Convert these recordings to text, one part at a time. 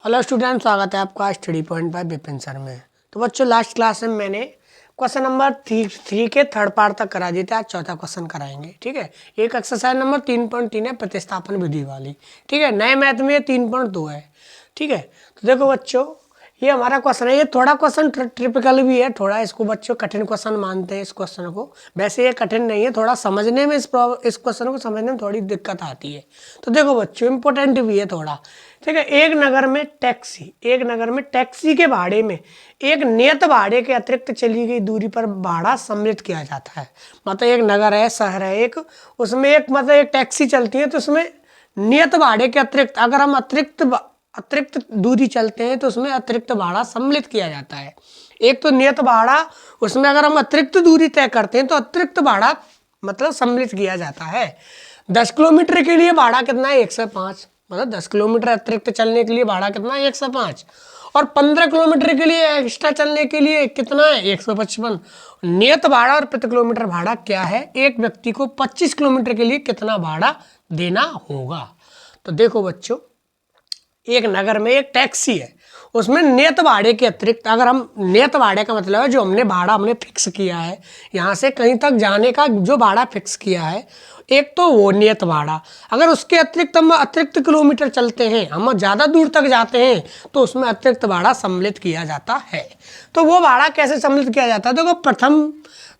Hello student, स्वागत है आपका study point by Vipin sir में। तो बच्चों, लास्ट क्लास में मैंने क्वेश्चन नंबर थ्री के थर्ड पार्ट तक करा दिए थे। आज चौथा क्वेश्चन कराएंगे। ठीक है, एक एक्सरसाइज नंबर 3.3 है, प्रतिस्थापन विधि वाली। ठीक है, नए मैथ में 3.2 है। ठीक है, तो देखो बच्चों, ये हमारा क्वेश्चन है। ये थोड़ा क्वेश्चन ट्रिपिकल भी है, थोड़ा इसको बच्चों कठिन क्वेश्चन मानते हैं इस क्वेश्चन को। वैसे ये कठिन नहीं है, थोड़ा समझने में इस क्वेश्चन को समझने में थोड़ी दिक्कत आती है। तो देखो बच्चों, इंपॉर्टेंट भी है थोड़ा। ठीक है, एक नगर में टैक्सी के भाड़े में एक नियत भाड़े के अतिरिक्त चली गई दूरी पर भाड़ा सम्मिलित किया जाता है। मतलब एक नगर है, शहर है एक, उसमें एक मतलब एक टैक्सी चलती है, तो उसमें नियत भाड़े के अतिरिक्त अगर हम अतिरिक्त दूरी चलते हैं तो उसमें अतिरिक्त भाड़ा सम्मिलित किया जाता है। एक तो नियत भाड़ा, उसमें अगर हम अतिरिक्त दूरी तय करते हैं तो अतिरिक्त भाड़ा मतलब सम्मिलित किया जाता है। 10 किलोमीटर के लिए भाड़ा कितना है? 105। मतलब 10 किलोमीटर अतिरिक्त चलने के लिए भाड़ा कितना है? 105। और 15 किलोमीटर के लिए एक्स्ट्रा चलने के लिए कितना है? 155। नियत भाड़ा और प्रति किलोमीटर भाड़ा क्या है? एक व्यक्ति को 25 किलोमीटर के लिए कितना भाड़ा देना होगा? तो देखो बच्चों, एक नगर में एक टैक्सी है, उसमें नियत भाड़े के अतिरिक्त, अगर हम नियत भाड़े का मतलब है जो हमने फिक्स किया है, यहाँ से कहीं तक जाने का जो भाड़ा फिक्स किया है, एक तो वो नियत भाड़ा। अगर उसके अतिरिक्त हम अतिरिक्त किलोमीटर चलते हैं, हम ज़्यादा दूर तक जाते हैं, तो उसमें अतिरिक्त भाड़ा सम्मिलित किया जाता है। तो वो भाड़ा कैसे सम्मिलित किया जाता है? देखो, प्रथम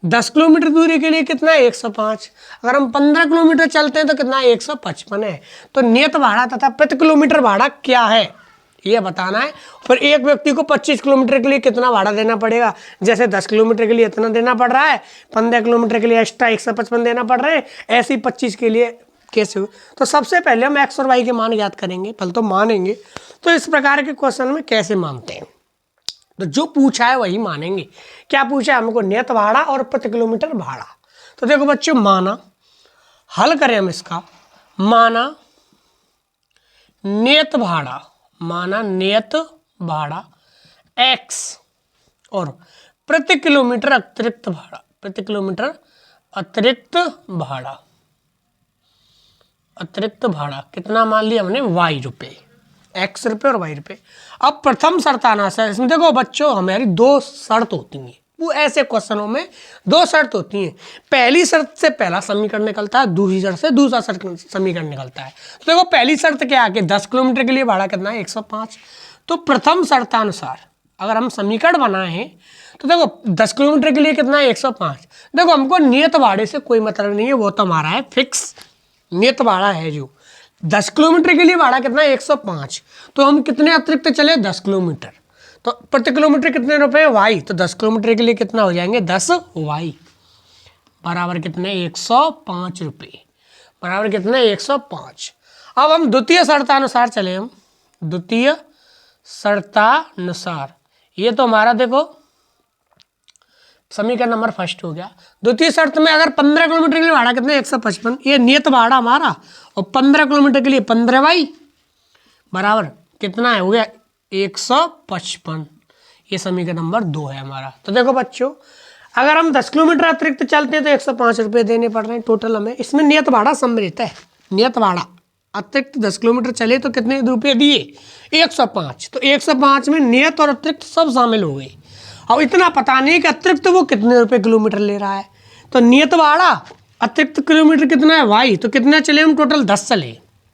10 किलोमीटर दूरी के लिए कितना है? 105। अगर हम 15 किलोमीटर चलते हैं तो कितना है? 155 है। तो नियत भाड़ा तथा प्रति किलोमीटर भाड़ा क्या है ये बताना है। फिर एक व्यक्ति को 25 किलोमीटर के लिए कितना भाड़ा देना पड़ेगा? जैसे 10 किलोमीटर के लिए इतना देना पड़ रहा है, 15 किलोमीटर के लिए एक्स्ट्रा 155 देना पड़ रहा है, ऐसे ही 25 के लिए कैसे हो? तो सबसे पहले हम एक्स और वाई के मान ज्ञात करेंगे, पहले तो मानेंगे। तो इस प्रकार के क्वेश्चन में कैसे मानते हैं? तो जो पूछा है वही मानेंगे। क्या पूछा है हमको? नियत भाड़ा और प्रति किलोमीटर भाड़ा। तो देखो बच्चों, माना, हल करें हम इसका। माना नियत भाड़ा x और प्रति किलोमीटर अतिरिक्त भाड़ा कितना मान लिया हमने? y रुपये, x रुपये और y रुपये। अब प्रथम शर्ताना है इसमें। देखो बच्चों, हमारी दो शर्त होती हैं। वो ऐसे क्वेश्चनों में दो शर्त होती हैं। पहली शर्त से पहला समीकरण निकलता है, दूसरी शर्त से दूसरा समीकरण निकलता है। तो देखो, पहली शर्त क्या है कि 10 किलोमीटर के लिए भाड़ा कितना है? 105। तो प्रथम शर्तानुसार अगर हम समीकरण बनाए हैं तो देखो 10 किलोमीटर के लिए कितना है? 105। देखो, हमको नियत भाड़े से कोई मतलब नहीं है, वो तो हमारा है फिक्स नियत भाड़ा है। जो 10 किलोमीटर के लिए भाड़ा कितना है? 105। तो हम कितने अतिरिक्त चले? 10 किलोमीटर। तो प्रति किलोमीटर कितने रुपए? वाई। तो 10 किलोमीटर के लिए कितना हो जाएंगे? 10 वाई बराबर कितने? 105 रुपये बराबर कितने? 105। अब हम द्वितीय शर्तानुसार चले। हम द्वितीय शर्तानुसार, ये तो हमारा देखो समीकरण नंबर फर्स्ट हो गया। द्वितीय शर्त में अगर 15 किलोमीटर के लिए भाड़ा कितना है? 155। ये नियत भाड़ा हमारा, और 15 किलोमीटर के लिए 15 वाई बराबर कितना है? हो गया 155। ये समीकरण नंबर 2 है हमारा। तो देखो बच्चों, अगर हम 10 किलोमीटर अतिरिक्त चलते हैं तो 105 रुपये देने पड़ रहे हैं टोटल हमें। इसमें नियत भाड़ा सम्मिलित है। नियत भाड़ा अतिरिक्त 10 किलोमीटर चले तो कितने रुपये दिए? 105। तो 105 में नियत और अतिरिक्त सब शामिल हो गए। अब इतना पता नहीं कि अतिरिक्त वो कितने रुपये किलोमीटर ले रहा है। तो नियत भाड़ा अतिरिक्त किलोमीटर कितना है? वाई। तो कितने चले हम? टोटल 10 चले।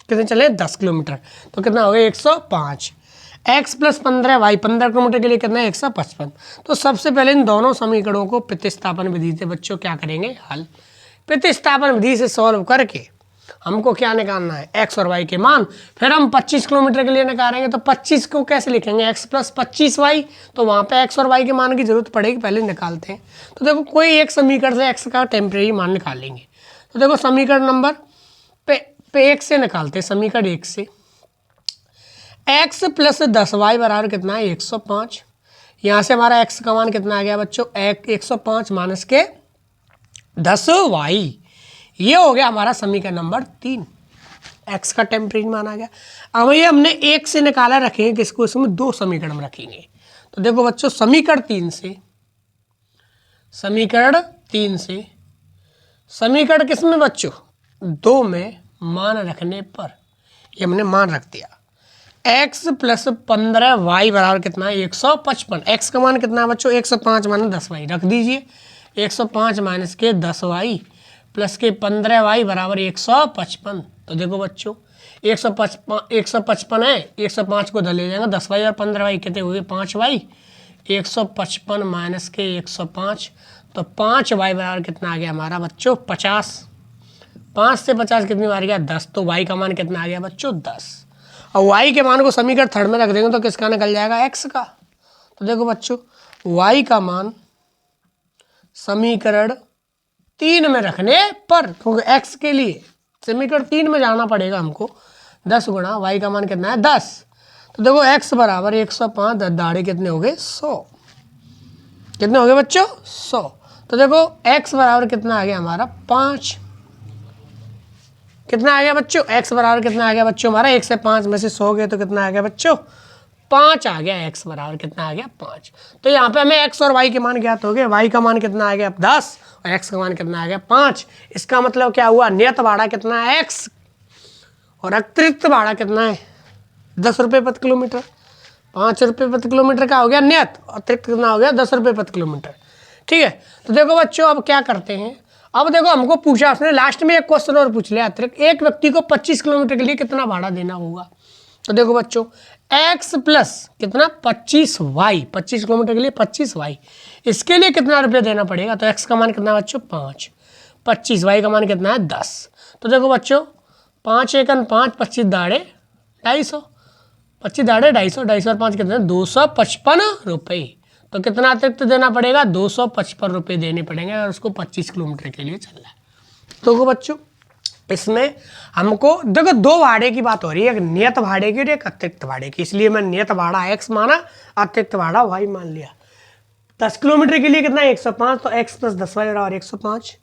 कितने चले? 10 किलोमीटर। तो कितना हो गया? 105। x प्लस 15 वाई, 15 किलोमीटर के लिए कितना है? 155। तो सबसे पहले इन दोनों समीकरणों को प्रतिस्थापन विधि से बच्चों क्या करेंगे? हल। प्रतिस्थापन विधि से सॉल्व करके हमको क्या निकालना है? x और y के मान। फिर हम 25 किलोमीटर के लिए निकालेंगे। तो 25 को कैसे लिखेंगे? x plus 25 y. तो वहाँ पे x और y के मान की जरूरत पड़ेगी, पहले निकालते हैं। तो देखो, कोई एक समीकरण से x का टेम्परेरी मान निकालेंगे। तो देखो, समीकरण नंबर पे 1 से निकालते हैं। समीकरण 1 से x प्लस 10 वाई बराबर कितना है? 105। यहाँ से हमारा x का मान कितना आ गया बच्चों? 105 माइनस के 10 वाई। ये हो गया हमारा समीकरण नंबर 3। x का टेम्परेरी मान आ गया। अब ये हमने 1 से निकाला, रखेंगे किसको? इसमें दो समीकरण रखेंगे। तो देखो बच्चों, समीकरण 3 से समीकरण किसमें बच्चों? 2 में मान रखने पर, ये हमने मान रख दिया। x प्लस 15y बराबर कितना है 155। x का मान कितना है बच्चों 105 माइनस 10y रख दीजिए। 105 माइनस के 10y प्लस के 15y बराबर 155। तो देखो बच्चों 155 है, 105 को धर ले जाएंगे 10y और 15y कितने हुए 5y। 155 माइनस के 105 तो 5y बराबर कितना आ गया हमारा बच्चों 50। 5 से 50 कितनी बार गया 10। तो y का मान कितना आ गया बच्चों 10। और y के मान को समीकरण थर्ड में रख देंगे तो किसका निकल जाएगा x का। तो देखो बच्चों y का मान समीकरण 3 में रखने पर, क्योंकि x के लिए समीकरण 3 में जाना पड़ेगा हमको, 10 गुणा y का मान कितना है 10। तो देखो x बराबर 105 10 दाढ़े कितने हो गए 100। कितने हो गए बच्चों 100। तो देखो x बराबर कितना आ गया हमारा 5। कितना आ गया बच्चों x बराबर कितना आ गया बच्चों हमारा 1 से 5 में से 100 गए तो कितना आ गया बच्चों 5 आ गया। x बराबर कितना आ गया 5। तो यहाँ पे हमें x और y के मान ज्ञात हो गए। y का मान कितना आ गया 10 और x का मान कितना आ गया 5। इसका मतलब क्या हुआ नियत भाड़ा कितना है x और अतिरिक्त भाड़ा कितना है 10 रुपये प्रति किलोमीटर। 5 रुपये प्रति किलोमीटर का हो गया नियत, अतिरिक्त कितना हो गया 10 रुपये प्रति किलोमीटर। ठीक है। तो देखो बच्चों अब क्या करते हैं, अब देखो हमको पूछा उसने लास्ट में एक क्वेश्चन और पूछ लिया अतिरिक्त, एक व्यक्ति को 25 किलोमीटर के लिए कितना भाड़ा देना होगा। तो देखो बच्चों x प्लस कितना 25y, 25 किलोमीटर के लिए 25y, इसके लिए कितना रुपये देना पड़ेगा। तो x का मान कितना बच्चों 5, 25y का मान कितना है 10। तो देखो बच्चों 5 एकन 5, 25 दाढ़े 250, 25 दाढ़े 250, 250 और 5 कितने 255 रुपये। तो कितना अतिरिक्त देना पड़ेगा 255 रुपये देने पड़ेंगे अगर उसको 25 किलोमीटर के लिए चलना है। तो बच्चों इसमें हमको देखो दो भाड़े की बात हो रही है, एक नियत भाड़े की और एक अतिरिक्त भाड़े की, इसलिए मैं नियत भाड़ा x माना, अतिरिक्त भाड़ा y मान लिया। 10 किलोमीटर के लिए कितना 105 तो x प्लस 10y बराबर 105।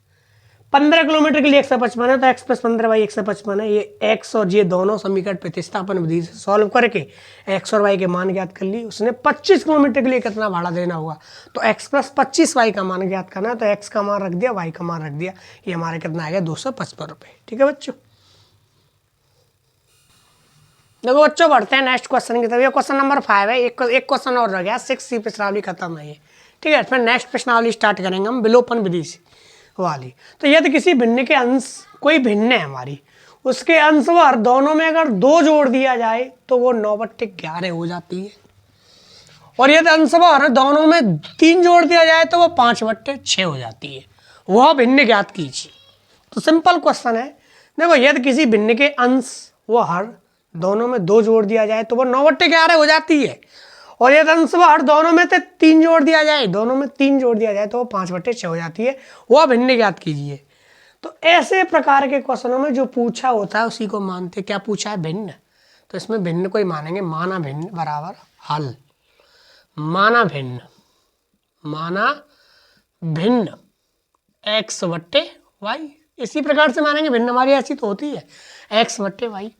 15 किलोमीटर के लिए 155 है तो x प्लस 15y 155 है। ये x और ये दोनों समीकरण प्रतिस्थापन विधि से सॉल्व करके x और y के मान ज्ञात कर ली। उसने 25 किलोमीटर के लिए कितना भाड़ा देना हुआ तो x प्लस 25y का मान ज्ञात करना है, तो x का मान रख दिया y का मान रख दिया, ये हमारे कितना आ गया 255 रुपये। ठीक है बच्चों। देखो बच्चों बढ़ते हैं नेक्स्ट क्वेश्चन की तरफ। ये क्वेश्चन नंबर 5 है, एक क्वेश्चन और रह गया, 6 प्रश्नावली खत्म है ये। ठीक है, फिर नेक्स्ट प्रश्नावली स्टार्ट करेंगे हम विलोपन विधि से वाली। तो यदि किसी भिन्न के अंश, कोई भिन्न है हमारी, उसके अंश वर दोनों में अगर 2 जोड़ दिया जाए तो वो 9/11 हो जाती है, और यदि अंश वर दोनों में 3 जोड़ दिया जाए तो वो 5/6 हो जाती है। वह भिन्न ज्ञात कीजिए। तो सिंपल क्वेश्चन है। देखो यदि किसी भिन्न के अंश व हर दोनों में 2 जोड़ दिया जाए तो वो 9/11 हो जाती है, और यदि अंश व हर दोनों में से 3 जोड़ दिया जाए, दोनों में 3 जोड़ दिया जाए तो वो 5/6 हो जाती है। वह भिन्न ज्ञात कीजिए। तो ऐसे प्रकार के क्वेश्चनों में जो पूछा होता है उसी को मानते। क्या पूछा है भिन्न, तो इसमें भिन्न को ही मानेंगे। माना भिन्न बराबर हल, माना भिन्न, माना भिन्न x/y, इसी प्रकार से मानेंगे। भिन्न हमारी ऐसी तो होती है x/y।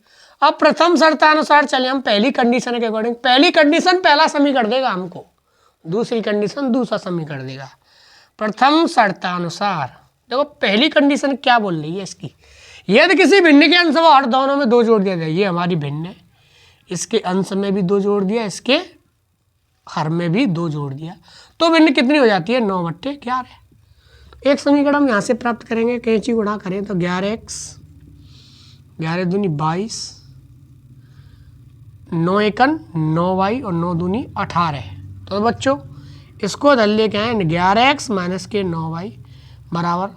अब प्रथम शर्तानुसार चले हम पहली कंडीशन के अकॉर्डिंग। पहली कंडीशन पहला समीकरण देगा हमको, दूसरी कंडीशन दूसरा समीकरण देगा। प्रथम शर्तानुसार देखो पहली कंडीशन क्या बोल रही है इसकी, यदि किसी भिन्न के अंश व हर दोनों में 2 जोड़ दिया जाए, ये हमारी भिन्न है, इसके अंश में भी 2 जोड़ दिया, इसके हर में भी 2 जोड़ दिया, तो भिन्न कितनी हो जाती है 9/11। एक समीकरण हम यहाँ से प्राप्त करेंगे, कैंची गुणा करें तो 11x, 11 दूनी 22, 9 एकन 9y और 9 दूनी 18। तो बच्चों इसको धर लेके आए 11x माइनस के 9y बराबर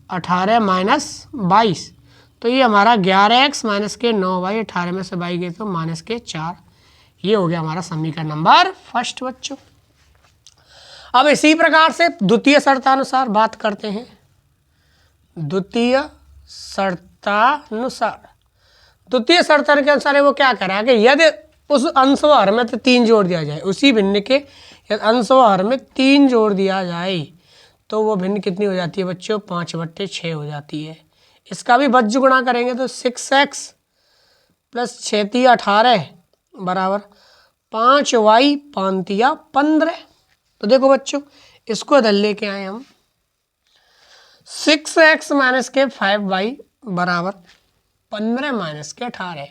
18 माइनस 22। तो ये हमारा 11x माइनस के 9y, 18 में से 22 गए तो माइनस के 4। ये हो गया हमारा समीकरण नंबर फर्स्ट बच्चों। अब इसी प्रकार से द्वितीय शर्तानुसार बात करते हैं। द्वितीय शर्तानुसार, द्वितीय शर्तान के अनुसार वो क्या करा कि यदि उस अंश व हर में तो 3 जोड़ दिया जाए, उसी भिन्न के यदि अंश व हर में 3 जोड़ दिया जाए तो वो भिन्न कितनी हो जाती है बच्चों 5/6 हो जाती है। इसका भी बज्ज गुणा करेंगे तो 6x प्लस 6 18 बराबर 5y 5 15। तो देखो बच्चों इसको इधर लेके आए हम 6x माइनस के 5y बराबर 15 माइनस के 18।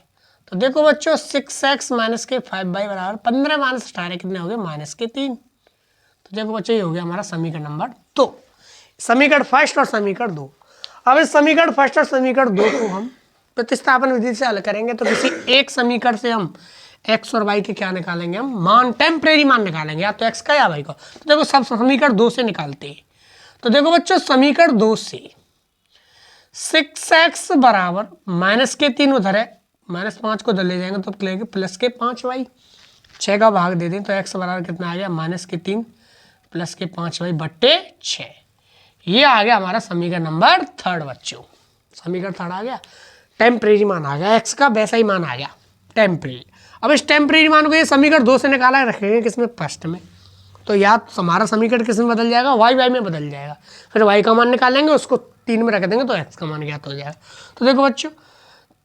तो देखो बच्चों 6x माइनस के 5y बराबर 15 माइनस 18 कितने हो गए माइनस के 3। तो देखो बच्चों ये हो गया हमारा समीकरण नंबर 2, समीकरण फर्स्ट और समीकरण 2। अब इस समीकरण फर्स्ट और समीकरण 2 को हम प्रतिस्थापन विधि से हल करेंगे। तो किसी एक समीकरण से हम x और y के क्या निकालेंगे, हम मान, टेम्परेरी मान निकालेंगे, या तो x का या y का। तो देखो सब समीकरण 2 से निकालते हैं। तो देखो बच्चों समीकरण 2 से 6x बराबर माइनस के 3 उधर है, माइनस 5 को उधर ले जाएंगे तो लेंगे प्लस के 5y, 6 का भाग दे दें तो x बराबर कितना आ गया माइनस के 3 प्लस के 5y बट्टे 6। ये आ गया हमारा समीकरण नंबर 3 बच्चों। समीकरण 3 आ गया, टेम्परेरी मान आ गया, x का वैसा ही मान आ गया टेम्परेरी। अब इस टेम्परेरी मान को ये समीकरण 2 से निकाला रखेंगे किसमें, फर्स्ट में। तो या हमारा समीकरण किस में बदल जाएगा, y में बदल जाएगा। फिर y का मान निकालेंगे, उसको 3 में रख देंगे तो x का मान ज्ञात हो जाएगा। तो देखो बच्चों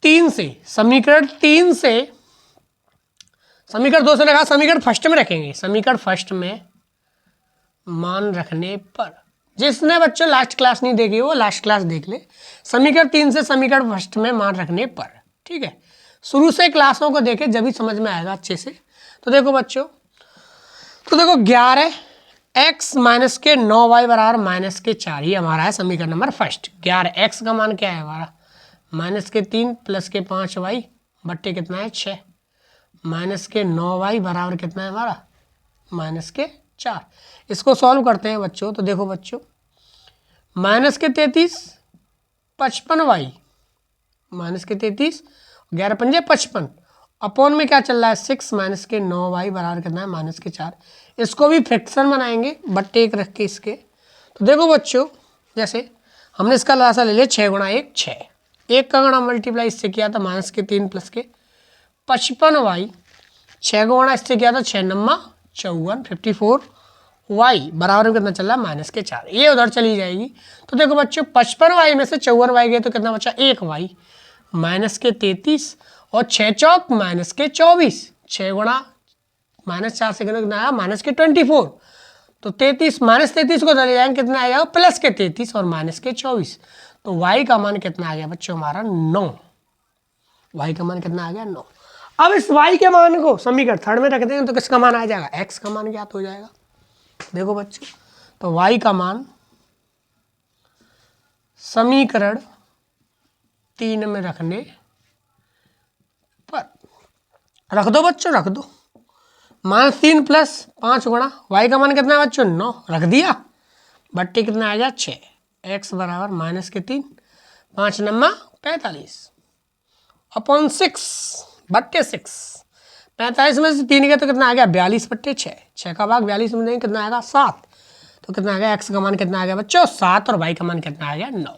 3 से समीकरण 3 से समीकरण 2 से निकाला, समीकरण फर्स्ट में रखेंगे। समीकरण फर्स्ट में मान रखने पर, जिसने बच्चों लास्ट क्लास नहीं देखी वो लास्ट क्लास देख ले। समीकरण 3 से समीकरण फर्स्ट में मान रखने पर, ठीक है, शुरू से क्लासों को देखे जब भी समझ में आएगा अच्छे से। तो देखो बच्चों, तो देखो 11x माइनस के 9y बराबर माइनस के 4, ये हमारा है समीकरण नंबर फर्स्ट। 11x का मान क्या है हमारा माइनस के 3 प्लस के 5y बट्टे कितना है 6, माइनस के 9y बराबर कितना है हमारा माइनस के 4। इसको सॉल्व करते हैं बच्चों। तो देखो बच्चों माइनस के 33 55y, माइनस के 33 11 पंजे 55 अपॉन में क्या चल रहा है 6 माइनस के 9y बराबर कितना है माइनस के 4। इसको भी फ्रैक्शन बनाएंगे बट्टे 1 रख के इसके। तो देखो बच्चों जैसे हमने इसका लासा ले लिया 6 गुणा 1 6, 1 का गुणा मल्टीप्लाई इससे किया था माइनस के 3 प्लस के 55y, 6 गुणा इससे किया था 6 नम्मा 54 54y बराबर में कितना चल रहा है माइनस के 4। ये उधर चली जाएगी। तो देखो बच्चों 55y में से 54y गए तो कितना बचा 1y, माइनस के 33 और 6 चौक माइनस के 24, 6 गुणा माइनस 4 से कितना आया माइनस के 24। तो 33 माइनस 33 को चले जाएंगे कितना आएगा प्लस के 33 और माइनस के 24। तो y का मान कितना आ गया बच्चों हमारा 9, y का मान कितना आ गया 9। अब इस y के मान को समीकरण 3 में रख देंगे तो किसका मान आ जाएगा x का मान ज्ञात हो जाएगा। देखो बच्चों तो y का मान समीकरण 3 में रखने पर, रख दो बच्चों रख दो, माइनस 3 प्लस 5 गुणा y का मान कितना है बच्चों 9 रख दिया बट्टे कितना आ गया 6, x बराबर माइनस के 3 5 नम्मा 45 अपॉन 6 बट्टे 6। 45 में से 3 गया तो कितना आ गया 42 बट्टे 6, 6 का भाग 42 में देंगे कितना आएगा 7। तो कितना आ गया x का मान कितना आ गया बच्चों 7 और y का मान कितना आ गया 9।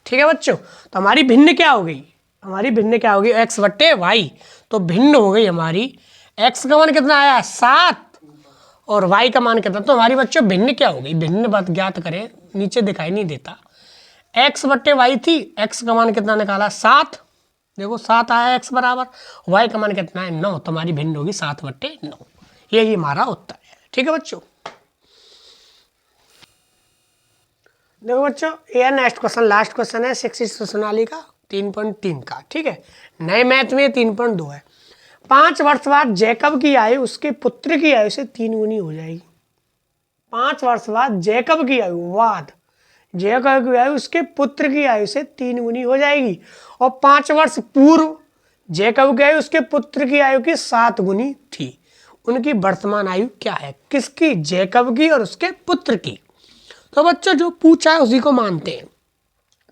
ठीक है बच्चों, तो हमारी भिन्न क्या हो गई, हमारी भिन्न क्या होगी x बट्टे y। तो भिन्न हो गई हमारी, x का मान कितना आया 7 और y का मान कितना। तो हमारी बच्चों भिन्न क्या हो गई, भिन्न बात ज्ञात करें, नीचे दिखाई नहीं देता। x बट्टे y थी, x का मान कितना निकाला 7, देखो 7 आया x बराबर, y का मान कितना है 9। तो हमारी भिन्न होगी 7 बट्टे 9। यही हमारा उत्तर है। ठीक है बच्चों, देखो बच्चों ये नेक्स्ट क्वेश्चन लास्ट क्वेश्चन है 6 सोनाली का 3.3 का। ठीक है, नए मैथ में 3.2 है। 5 वर्ष बाद जैकब की आयु उसके पुत्र की आयु से 3 गुनी हो जाएगी। 5 वर्ष बाद जैकब की आयु जैकब की आयु उसके पुत्र की आयु से 3 गुनी हो जाएगी। और 5 वर्ष पूर्व जैकब की आयु उसके पुत्र की आयु की 7 गुनी थी। उनकी वर्तमान आयु क्या है, किसकी, जैकब की और उसके पुत्र की। तो बच्चों जो पूछा है उसी को मानते हैं।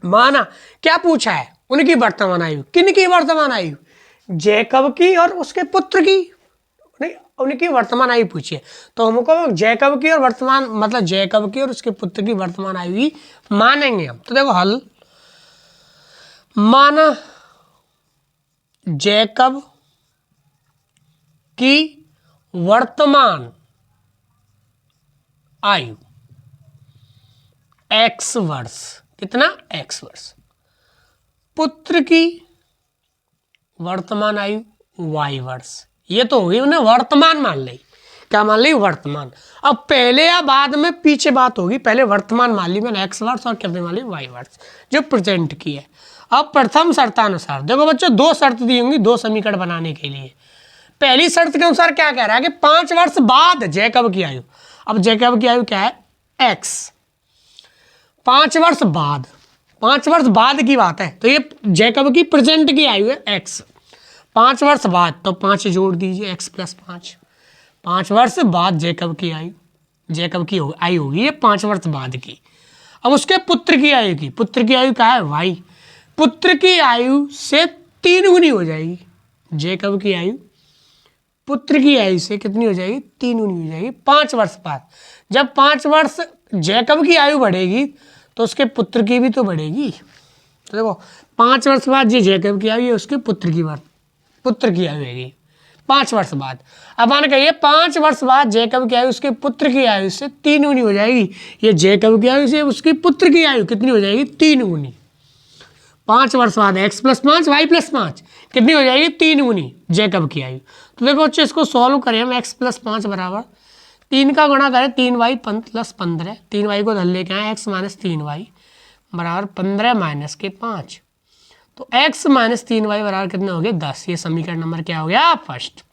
माना क्या पूछा है, उनकी वर्तमान आयु, किनकी वर्तमान आयु, जैकब की और उसके पुत्र की, नहीं उनकी वर्तमान आयु पूछिए। तो हमको जैकब की और वर्तमान मतलब जैकब की और उसके पुत्र की वर्तमान आयु ही मानेंगे हम। तो देखो हल, माना जैकब की वर्तमान आयु x वर्ष, कितना x वर्ष, पुत्र की वर्तमान आयु y वर्ष। ये तो होगी उन्हें वर्तमान मान ली, क्या मान ली वर्तमान। अब पहले या बाद में पीछे बात होगी, पहले वर्तमान मान ली मैंने x वर्ष और कितने मान ली y वर्ष जो प्रेजेंट की है। अब प्रथम शर्तानुसार देखो बच्चों, दो शर्त दी होंगी दो समीकरण बनाने के लिए। पहली शर्त के अनुसार क्या कह रहा है कि 5 वर्ष बाद जैकब की आयु, अब जैकब की आयु क्या है x, 5 वर्ष बाद, 5 वर्ष बाद की बात है, तो ये जैकब की प्रेजेंट की आयु है x, 5 वर्ष बाद, तो 5 जोड़ दीजिए x + 5, 5 वर्ष बाद जैकब की आयु, जैकब की आयु होगी ये 5 वर्ष बाद की। अब उसके पुत्र की आयु की, पुत्र की आयु क्या है y, पुत्र की आयु से 3 गुनी हो जाएगी, जैकब की आयु पुत्र की आयु से कितनी हो जाएगी 3 गुनी हो जाएगी 5 वर्ष बाद। जब 5 वर्ष जैकब की आयु बढ़ेगी तो उसके पुत्र की भी तो बढ़ेगी। तो देखो 5 वर्ष बाद ये जैकब की आयु है, उसके पुत्र की आयु है 5 वर्ष बाद। अब मान कहिए 5 वर्ष बाद जैकब की आयु उसके पुत्र की आयु से 3 गुनी हो जाएगी, ये जैकब की आयु से उसकी पुत्र की आयु कितनी हो जाएगी 3 गुनी। 5 वर्ष बाद x + 5 y + 5 कितनी हो जाएगी 3 गुनी जैकब की आयु। तो देखो बच्चे इसको सॉल्व करें हम, x + 5 बराबर 3 का गुणा करें 3y + 15, 3y को धर लेके आए x - 3y बराबर 15 - के 5, तो x - 3y बराबर कितने हो गए 10। ये समीकरण नंबर क्या हो गया फर्स्ट।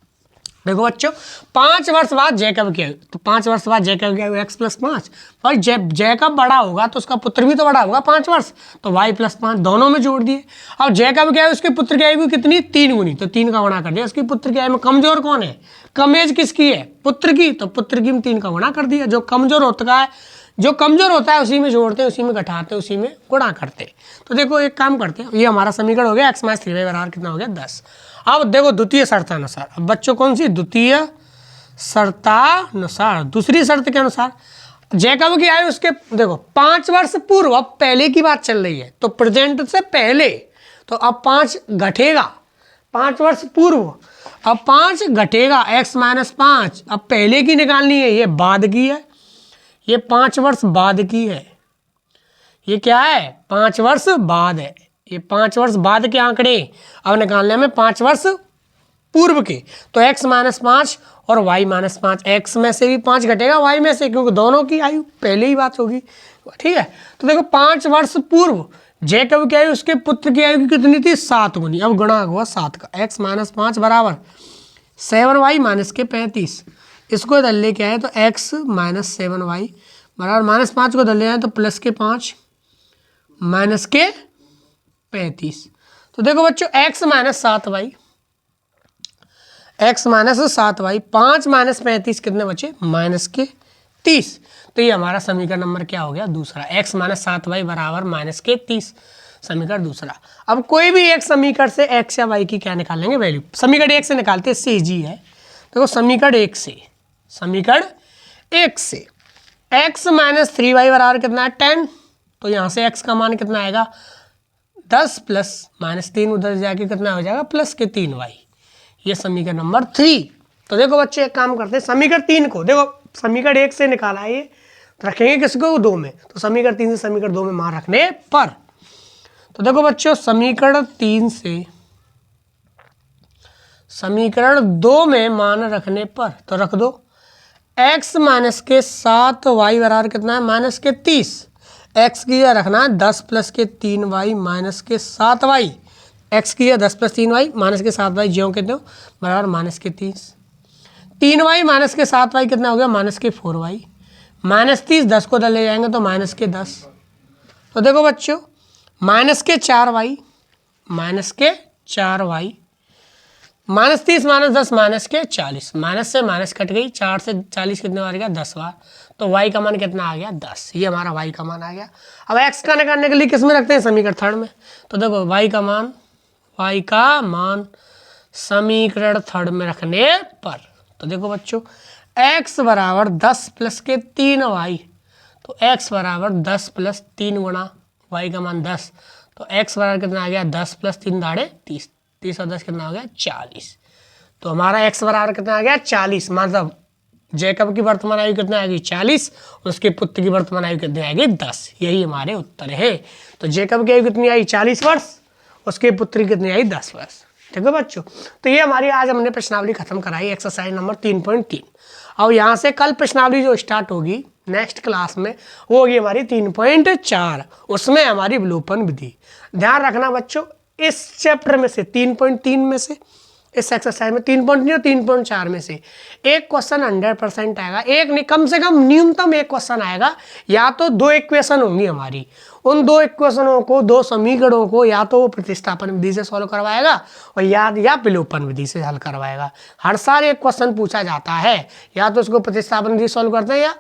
देखो बच्चों 5 वर्ष बाद जैकब की आयु, तो 5 वर्ष बाद जैकब की आयु x + 5, पर जैकब बड़ा होगा तो उसका पुत्र भी तो बड़ा होगा 5 वर्ष, तो y + 5 दोनों में जोड़ दिए। अब जैकब की आयु उसके पुत्र की आयु कितनी 3 गुनी, तो 3 का गुणा कर दिया। उसकी पुत्र की आयु में कमजोर कौन है, कम एज किसकी है पुत्र की, तो पुत्र की में 3 का गुणा कर दिया। जो कमजोर होता है उसी में जोड़ते हैं, उसी में घटाते हैं, उसी में गुणा करते हैं। तो देखो एक काम करते हैं, ये हमारा समीकरण हो गया x - 3y बराबर कितना हो गया 10। अब देखो द्वितीय शर्तानुसार, अब बच्चों कौन सी द्वितीय शर्तानुसार, दूसरी शर्त के अनुसार जैकब की आयु उसके देखो 5 वर्ष पूर्व, अब पहले की बात चल रही है तो प्रेजेंट से पहले, तो अब 5 घटेगा 5 वर्ष पूर्व, अब 5 घटेगा x - 5, अब पहले की निकालनी है, ये बाद की है, ये 5 वर्ष बाद की है, ये क्या है 5 वर्ष बाद है, ये 5 वर्ष बाद के आंकड़े अब निकालने में 5 वर्ष पूर्व के, तो x - 5 और y - 5, x में से भी 5 घटेगा y में से, क्योंकि दोनों की आयु पहले ही बात होगी, ठीक है। तो देखो 5 वर्ष पूर्व जैकब की आयु उसके पुत्र की आयु की कितनी थी 7 गुनी, अब गुणा हुआ 7 का, x - 5 बराबर 7y - के 35, इसको इधर लेके आए तो x - 7y बराबर -5 को इधर ले आए तो +5 - के 35। तो देखो बच्चों x - 7y, 5 - 35 कितने बचे -के 30। तो ये हमारा समीकरण नंबर क्या हो गया दूसरा, x - 7y बराबर -के 30, समीकरण दूसरा। अब कोई भी एक समीकरण से x या y की क्या निकालेंगे वैल्यू, समीकरण 1 से निकालते हैं, इससे ईजी है। देखो समीकरण 1 से x - 3y बराबर कितना है 10, तो यहाँ से x का मान कितना आएगा 10 प्लस -3 उधर जाके कितना हो जाएगा +के 3y, ये समीकरण नंबर 3। तो देखो बच्चे एक काम करते हैं, समीकरण 3 को देखो समीकरण 1 से निकाला है ये, तो रखेंगे किसको 2 में, तो समीकरण 3 से समीकरण 2 में मान रखने पर। तो देखो बच्चों समीकरण 3 से समीकरण 2 में मान रखने पर, तो रख दो x - के 7y बराबर कितना है -के 30, x की रखना है 10 प्लस के 3y के 7y, x की 10 प्लस 3y के 7y ज्यों के त्यों बराबर -के 30, 3y के 7y कितना हो गया के 4y, -30 10 को ले जाएंगे तो के 10। तो देखो बच्चों के 4y -30 -10 के 40, माइनस से माइनस कट गई, 4 से 40 कितने बार गया 10 बार, तो y का मान कितना आ गया 10, ये हमारा y का मान आ गया। अब x का निकालने के लिए किस में रखते हैं समीकरण 3 में, तो देखो y का मान समीकरण 3 में रखने पर, तो देखो बच्चों x बराबर 10 प्लस के 3y, तो x बराबर 10 प्लस 3 गुणा y का मान 10, तो x बराबर कितना आ गया 10 प्लस 3 दाड़े 30, 30 और 10 कितना हो गया 40। तो हमारा x बराबर कितना आ गया 40, मतलब जैकब की वर्तमान आयु कितनी आएगी 40 और उसके पुत्र की वर्तमान आयु कितनी आएगी 10, यही हमारे उत्तर है। तो जैकब की आयु कितनी आई 40 वर्ष, उसके पुत्र की कितनी आई 10 वर्ष। ठीक है बच्चों, तो ये हमारी आज हमने प्रश्नावली खत्म कराई एक्सरसाइज नंबर 3.3। अब यहाँ से कल प्रश्नावली जो स्टार्ट होगी नेक्स्ट क्लास में वो होगी हमारी 3.4, उसमें हमारी विलोपन विधि। ध्यान रखना बच्चों, इस चैप्टर में से 3.3 में से, इस एक्सरसाइज में 3.3 और 3.4 में से एक क्वेश्चन 100% आएगा, एक नहीं, कम से कम न्यूनतम एक क्वेश्चन आएगा, या तो 2 इक्वेशन होंगी हमारी, उन 2 इक्वेशनों को, 2 समीकरणों को या तो वो प्रतिस्थापन विधि से सॉल्व करवाएगा और या विलोपन विधि से हल करवाएगा। हर साल एक क्वेश्चन पूछा जाता है, या तो उसको प्रतिस्थापन विधि सॉल्व करते हैं या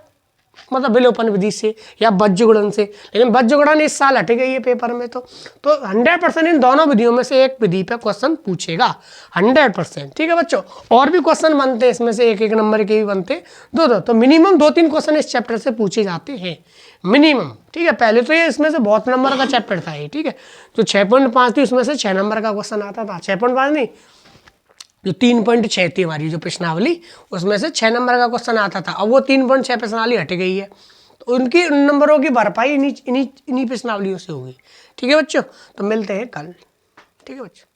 मतलब विलोपन विधि से या बज्रगुणन से, लेकिन बज्रगुणन इस साल हट गई है पेपर में। तो 100% इन दोनों विधियों में से एक विधि पे क्वेश्चन पूछेगा 100%। ठीक है बच्चों, और भी क्वेश्चन बनते हैं इसमें से, 1-1 नंबर के भी बनते, 2-2, तो मिनिमम 2-3 क्वेश्चन इस चैप्टर से पूछे जाते हैं मिनिमम। ठीक है, पहले तो ये इसमें से बहुत नंबर का चैप्टर था ये। ठीक है, तो 6.5 थी, उसमें से 6 नंबर का क्वेश्चन आता था, 6.5 नहीं, जो 3.6 थी हमारी जो प्रश्नावली, उसमें से 6 नंबर का क्वेश्चन आता था। अब वो 3.6 प्रश्नावली हट गई है, तो उनकी उन नंबरों की भरपाई इन्हीं प्रश्नावलियों से होगी। ठीक है बच्चों, तो मिलते हैं कल। ठीक है बच्चों।